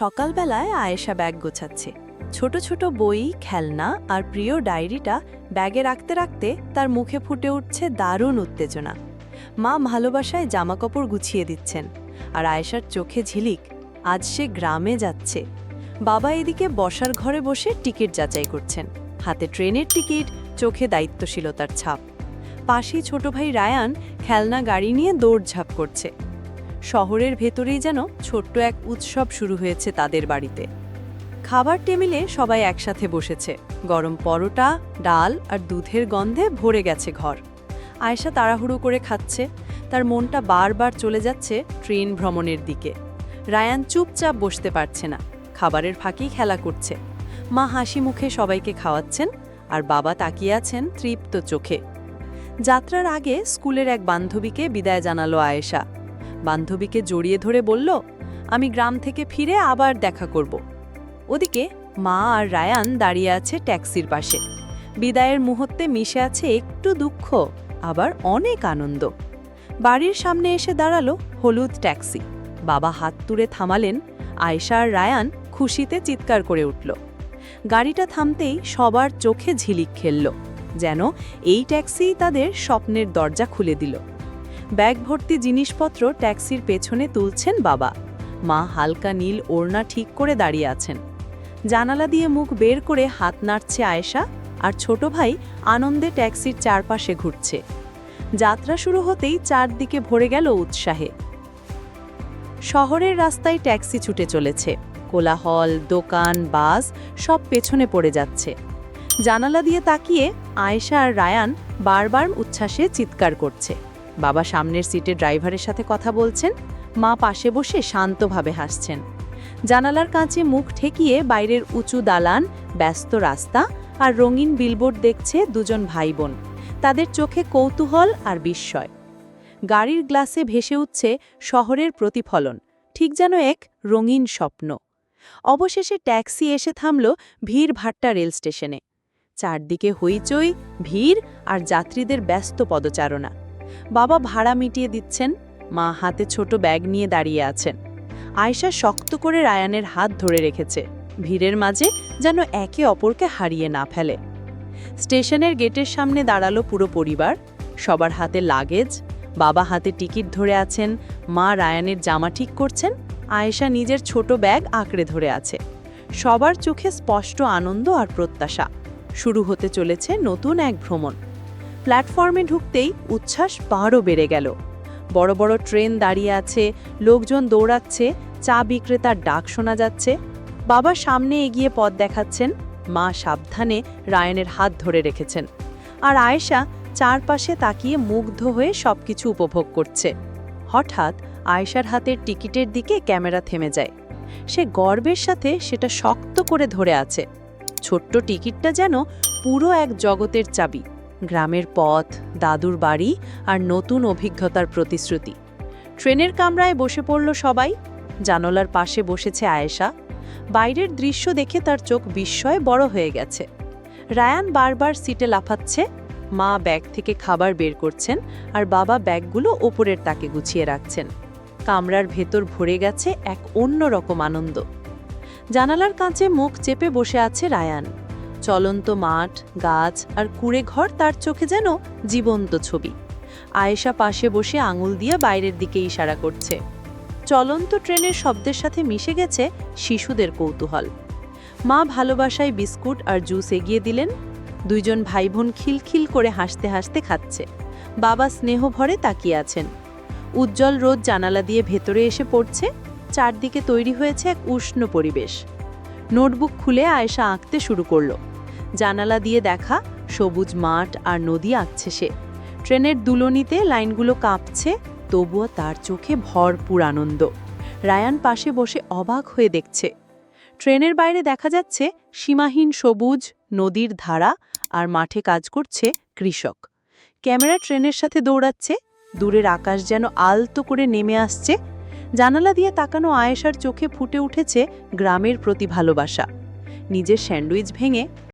সকালবেলায় আয়েশা ব্যাগ গোছাচ্ছে। ছোট ছোট বই, খেলনা আর প্রিয় ডায়েরিটা ব্যাগে রাখতে রাখতে তার মুখে ফুটে উঠছে দারুণ উত্তেজনা। মা ভালোবাসায় জামাকাপড় গুছিয়ে দিচ্ছেন, আর আয়েশার চোখে ঝিলিক, আজ সে গ্রামে যাচ্ছে। বাবা এদিকে বসার ঘরে বসে টিকিট যাচাই করছেন, হাতে ট্রেনের টিকিট, চোখে দায়িত্বশীলতার ছাপ। পাশেই ছোট ভাই রায়ান খেলনা গাড়ি নিয়ে দৌড়ঝাঁপ করছে। শহরের ভেতরেই যেন ছোট্ট এক উৎসব শুরু হয়েছে তাদের বাড়িতে। খাবার টেবিলে সবাই একসাথে বসেছে। গরম পরোটা, ডাল আর দুধের গন্ধে ভরে গেছে ঘর। আয়েশা তাড়াহুড়ো করে খাচ্ছে, তার মনটা বারবার চলে যাচ্ছে ট্রেন ভ্রমণের দিকে। রায়ান চুপচাপ বসতে পারছে না, খাবারের ফাঁকেই খেলা করছে। মা হাসি মুখে সবাইকে খাওয়াচ্ছেন, আর বাবা তাকিয়ে আছেন তৃপ্ত চোখে। যাত্রার আগে স্কুলের এক বান্ধবীকে বিদায় জানালো আয়েশা। বান্ধবীকে জড়িয়ে ধরে বলল, আমি গ্রাম থেকে ফিরে আবার দেখা করব। ওদিকে মা আর রায়ান দাঁড়িয়ে আছে ট্যাক্সির পাশে। বিদায়ের মুহূর্তে মিশে আছে একটু দুঃখ, আবার অনেক আনন্দ। বাড়ির সামনে এসে দাঁড়ালো হলুদ ট্যাক্সি। বাবা হাত তুলে থামালেন। আয়েশা আর রায়ান খুশিতে চিৎকার করে উঠল। গাড়িটা থামতেই সবার চোখে ঝিলিক খেলল, যেন এই ট্যাক্সিই তাদের স্বপ্নের দরজা খুলে দিল। ব্যাগ ভর্তি জিনিসপত্র ট্যাক্সির পেছনে তুলছেন বাবা। মা হালকা নীল ওড়না ঠিক করে দাঁড়িয়ে আছেন। জানালা দিয়ে মুখ বের করে হাত নাড়ছে আয়েশা, আর ছোট ভাই আনন্দে ট্যাক্সির চারপাশে ঘুরছে। যাত্রা শুরু হতেই চারদিকে ভরে গেল উৎসাহে। শহরের রাস্তায় ট্যাক্সি ছুটে চলেছে। কোলাহল, দোকান, বাস সব পেছনে পড়ে যাচ্ছে। জানালা দিয়ে তাকিয়ে আয়েশা আর রায়ান বারবার উচ্ছ্বাসে চিৎকার করছে। বাবা সামনের সিটে ড্রাইভারের সাথে কথা বলছেন, মা পাশে বসে শান্তভাবে হাসছেন। জানালার কাছে মুখ ঠেকিয়ে বাইরের উঁচু দালান, ব্যস্ত রাস্তা আর রঙিন বিলবোর্ড দেখছে দুজন ভাই বোন। তাদের চোখে কৌতূহল আর বিস্ময়। গাড়ির গ্লাসে ভেসে উঠছে শহরের প্রতিফলন, ঠিক যেন এক রঙিন স্বপ্ন। অবশেষে ট্যাক্সি এসে থামল ভিড়ভাট্টা রেল স্টেশনে। চারদিকে হইচই, ভিড় আর যাত্রীদের ব্যস্ত পদচারণা। বাবা ভাড়া মিটিয়ে দিচ্ছেন, মা হাতে ছোট ব্যাগ নিয়ে দাঁড়িয়ে আছেন। আয়েশা শক্ত করে রায়ানের হাত ধরে রেখেছে, ভিড়ের মাঝে যেন একে অপরকে হারিয়ে না ফেলে। স্টেশনের গেটের সামনে দাঁড়ালো পুরো পরিবার, সবার হাতে লাগেজ। বাবা হাতে টিকিট ধরে আছেন, মা রায়ানের জামা ঠিক করছেন, আয়েশা নিজের ছোট ব্যাগ আঁকড়ে ধরে আছে। সবার চোখে স্পষ্ট আনন্দ আর প্রত্যাশা। শুরু হতে চলেছে নতুন এক ভ্রমণ। প্ল্যাটফর্মে ঢুকতেই উচ্ছ্বাস আরও বেড়ে গেল। বড় বড় ট্রেন দাঁড়িয়ে আছে, লোকজন দৌড়াচ্ছে, চা বিক্রেতার ডাক শোনা যাচ্ছে। বাবা সামনে এগিয়ে পথ দেখাচ্ছেন, মা সাবধানে রায়ানের হাত ধরে রেখেছেন, আর আয়েশা চারপাশে তাকিয়ে মুগ্ধ হয়ে সবকিছু উপভোগ করছে। হঠাৎ আয়েশার হাতের টিকিটের দিকে ক্যামেরা থেমে যায়। সে গর্বের সাথে সেটা শক্ত করে ধরে আছে। ছোট্ট টিকিটটা যেন পুরো এক জগতের চাবি, গ্রামের পথ, দাদুর বাড়ি আর নতুন অভিজ্ঞতার প্রতিশ্রুতি। ট্রেনের কামরায় বসে পড়ল সবাই। জানালার পাশে বসেছে আয়েশা। বাইরের দৃশ্য দেখে তার চোখ বিস্ময়ে বড় হয়ে গেছে। রায়ান বারবার সিটে লাফাচ্ছে, মা ব্যাগ থেকে খাবার বের করছেন, আর বাবা ব্যাগগুলো ওপরের তাকে গুছিয়ে রাখছেন। কামরার ভেতর ভরে গেছে এক অন্যরকম আনন্দ। জানালার কাছে মুখ চেপে বসে আছে রায়ান। চলন্ত মাঠ, গাছ আর কুঁড়ে ঘর তার চোখে যেন জীবন্ত ছবি। আয়েশা পাশে বসে আঙুল দিয়ে বাইরের দিকে ইশারা করছে। চলন্ত ট্রেনের শব্দের সাথে মিশে গেছে শিশুদের কৌতূহল। মা ভালোবাসায় বিস্কুট আর জুস এগিয়ে দিলেন। দুইজন ভাই বোন খিলখিল করে হাসতে হাসতে খাচ্ছে। বাবা স্নেহ ভরে তাকিয়ে আছেন। উজ্জ্বল রোদ জানালা দিয়ে ভেতরে এসে পড়ছে। চারদিকে তৈরি হয়েছে এক উষ্ণ পরিবেশ। নোটবুক খুলে আয়েশা আঁকতে শুরু করল। জানালা দিয়ে দেখা সবুজ মাঠ আর নদী আঁকছে সে। ট্রেনের দুলনিতে লাইনগুলো কাঁপছে, তবুও তার চোখে ভরপুর আনন্দ। রায়ান পাশে বসে অবাক হয়ে দেখছে। ট্রেনের বাইরে দেখা যাচ্ছে সীমাহীন সবুজ, নদীর ধারা আর মাঠে কাজ করছে কৃষক। ক্যামেরা ট্রেনের সাথে দৌড়াচ্ছে, দূরের আকাশ যেন আলতো করে নেমে আসছে। জানালা দিয়ে তাকানো আয়েশার চোখে ফুটে উঠেছে গ্রামের প্রতি ভালোবাসা। নিজের স্যান্ডউইচ ভেঙে